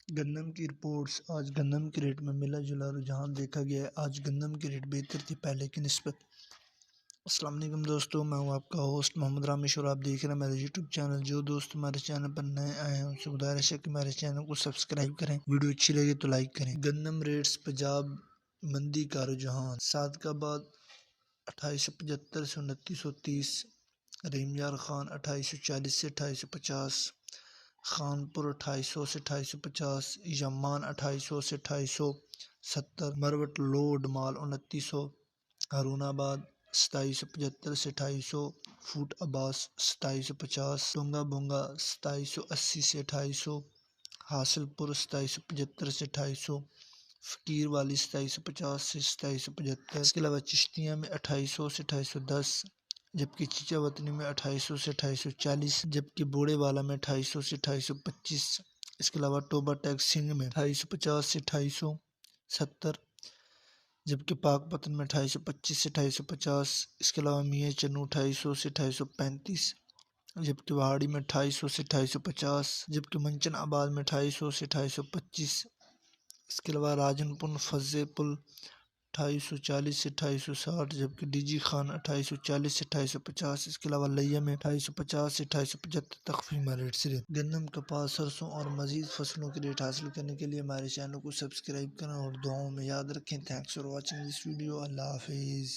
گندم کی رپورٹس۔ آج گندم کے ریٹ میں ملا جلا رجحان دیکھا گیا ہے۔ آج گندم کی ریٹ بہتر تھی پہلے کی نسبت۔ السلام علیکم دوستو، میں ہوں آپ کا ہوسٹ محمد رامش اور آپ دیکھ رہے ہیں میرے یوٹیوب چینل۔ جو دوست ہمارے چینل پر نئے آئے ہیں ان سے گزارش ہے کہ میرے چینل کو سبسکرائب کریں، ویڈیو اچھی لگے تو لائک کریں۔ گندم ریٹس پنجاب منڈی کا رجحان: صادق آباد 2875 سے 2930، رحیم یار خان 2840 سے 2850، خانپور 2800 سے 2850، یمان 2800 سے 2870، مروٹ لوڈ مال 2900، ہارون آباد 2775 سے 2800، فوٹ عباس 2750، ٹونگا بونگا 2780 سے 2800، حاصل پور 2775 سے 2800، فقیر والی 2750 سے 2775۔ اس کے علاوہ چشتیاں میں 2800 سے 2810، جبکہ چیچا وطنی میں 2800 سے 2840، جبکہ بوڑے والا میں 2800 سے 2825۔ اس کے علاوہ ٹوبا ٹیک سنگھ میں 2850 سے 2870، جبکہ پاک پتن میں 2825 سے 2850۔ اس کے علاوہ میاں چنو 2800 سے 2835، جبکہ وہاڑی میں 2800 سے 2850، جبکہ منچن آباد میں 2800 سے 2825۔ اس کے علاوہ راجن پن فضے پل 2840 سے 2860، جبکہ ڈی جی خان 2840 سے 2850۔ اس کے علاوہ لیا میں 2850 سے 2875 تخفیمہ ریٹ سے۔ گندم، کپاس، سرسوں اور مزید فصلوں کے ریٹ حاصل کرنے کے لیے ہمارے چینل کو سبسکرائب کریں اور دعاؤں میں یاد رکھیں۔ Thanks for watching this video. اللہ حافظ۔